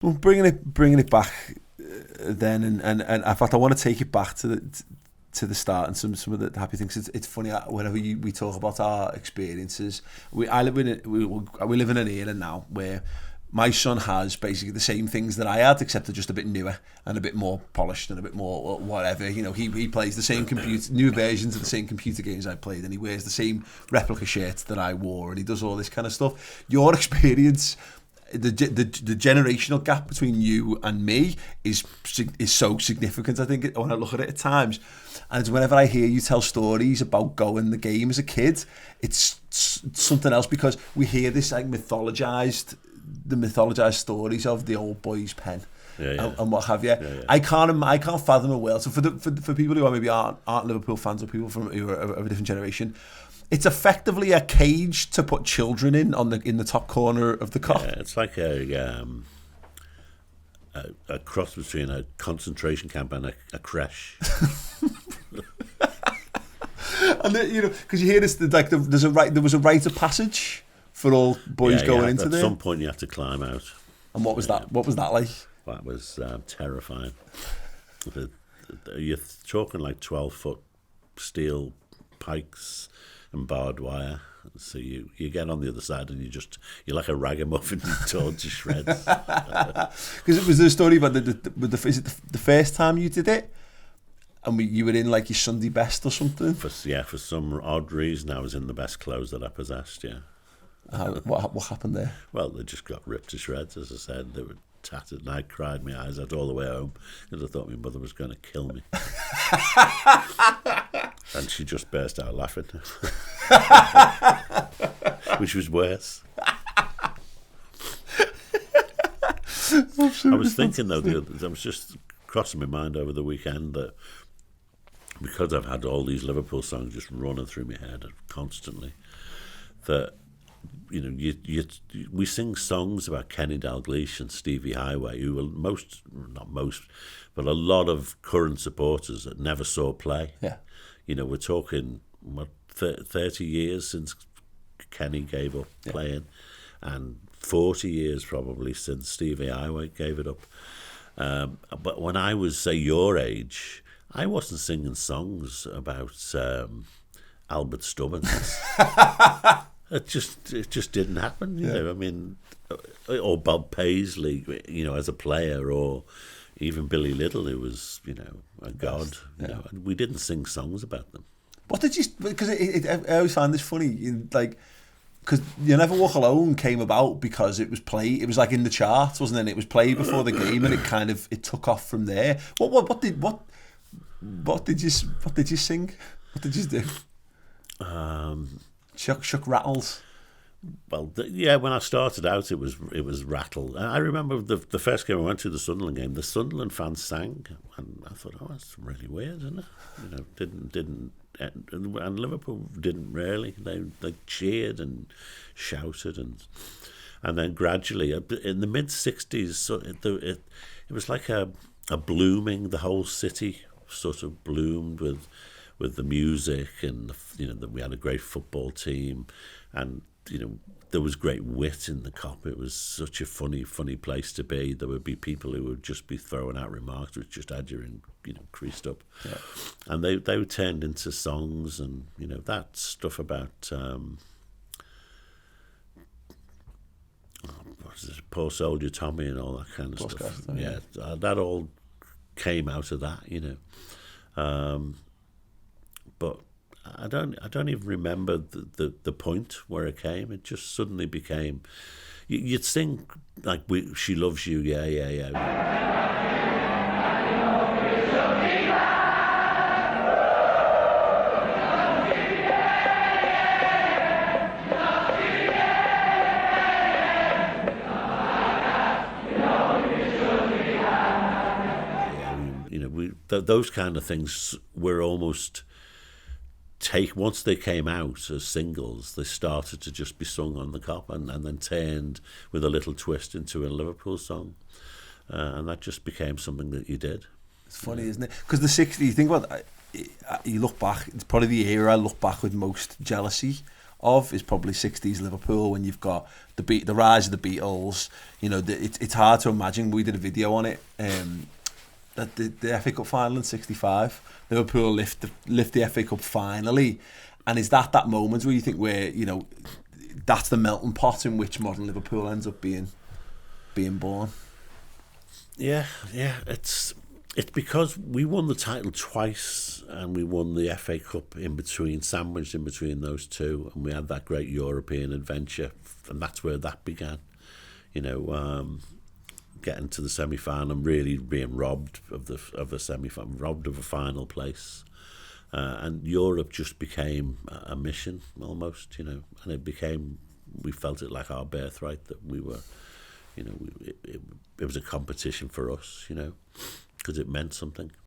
Well, bringing it back then, and in fact, I want to take it back to the start and some of the happy things. It's funny whenever we talk about our experiences. We live in an era now where my son has basically the same things that I had, except they're just a bit newer and a bit more polished and a bit more whatever. You know, he plays the same new versions of the same computer games I played, and he wears the same replica shirt that I wore, and he does all this kind of stuff. Your experience, the generational gap between you and me is so significant. I think when I look at it at times, and it's whenever I hear you tell stories about going the game as a kid, it's something else, because we hear this like mythologized stories of the old boy's pen. And what have you. I can't fathom a world. So for people who maybe aren't Liverpool fans, or people who are of a different generation, it's effectively a cage to put children in the top corner of the Kop. Yeah, it's like a cross between a concentration camp and a creche. And because you hear this, like there was a rite of passage for all boys going into there. At some point, you have to climb out. And what was that? What was that like? That was terrifying. You're talking like 12-foot steel pikes and barbed wire. So you get on the other side and you're like a ragamuffin torn to shreds. Because it was the story about is it the first time you did it, and you were in like your Sunday best or something? For some odd reason, I was in the best clothes that I possessed. Yeah. What happened there? Well, they just got ripped to shreds, as I said. They were tattered, and I cried my eyes out all the way home because I thought my mother was going to kill me. And she just burst out laughing, which was worse. I was thinking, though, I was just crossing my mind over the weekend that because I've had all these Liverpool songs just running through my head constantly, that we sing songs about Kenny Dalglish and Stevie Highway, who are not most, but a lot of current supporters that never saw play. Yeah. We're talking 30 years since Kenny gave up playing, and 40 years probably since Stevie Highway gave it up. But when I was, say, your age, I wasn't singing songs about Albert Stubbins. It just didn't happen, you know. I mean, or Bob Paisley, as a player, or even Billy Little, who was, a god. And we didn't sing songs about them. What did you? Because I always find this funny, like, because You Never Walk Alone came about because it was played. It was like in the charts, wasn't it? It was played before the game, and it took off from there. What did you sing? What did you do? Shook rattles. Well, when I started out, it was rattle. I remember the first game I went to, the Sunderland game. The Sunderland fans sang, and I thought, that's really weird, isn't it? Didn't, and Liverpool didn't really. They cheered and shouted, and then gradually, in the mid '60s, it was like a blooming. The whole city sort of bloomed with the music, and we had a great football team, and there was great wit in the Kop. It was such a funny place to be. There would be people who would just be throwing out remarks which just had you creased up, and they turned into songs, and that stuff about Poor Soldier Tommy and all that kind of stuff. That all came out of that, but I don't even remember the point where it came. It just suddenly became. You'd sing like She Loves You, yeah. Those kind of things were almost. Once they came out as singles, they started to just be sung on the Kop, and then turned with a little twist into a Liverpool song, and that just became something that you did. It's funny, isn't it? Because the '60s, you think about, you look back, it's probably the era I look back with most jealousy of is probably 60s Liverpool, when you've got the rise of the Beatles. You know, it's hard to imagine. We did a video on it. That the FA Cup final in '65, Liverpool lift the FA Cup finally, and is that moment where you think that's the melting pot in which modern Liverpool ends up being born? Yeah, it's because we won the title twice, and we won the FA Cup sandwiched in between those two, and we had that great European adventure, and that's where that began. Getting to the semi-final and really being robbed of the semi-final, robbed of a final place, and Europe just became a mission almost, and we felt it like our birthright, that we were, it was a competition for us, because it meant something.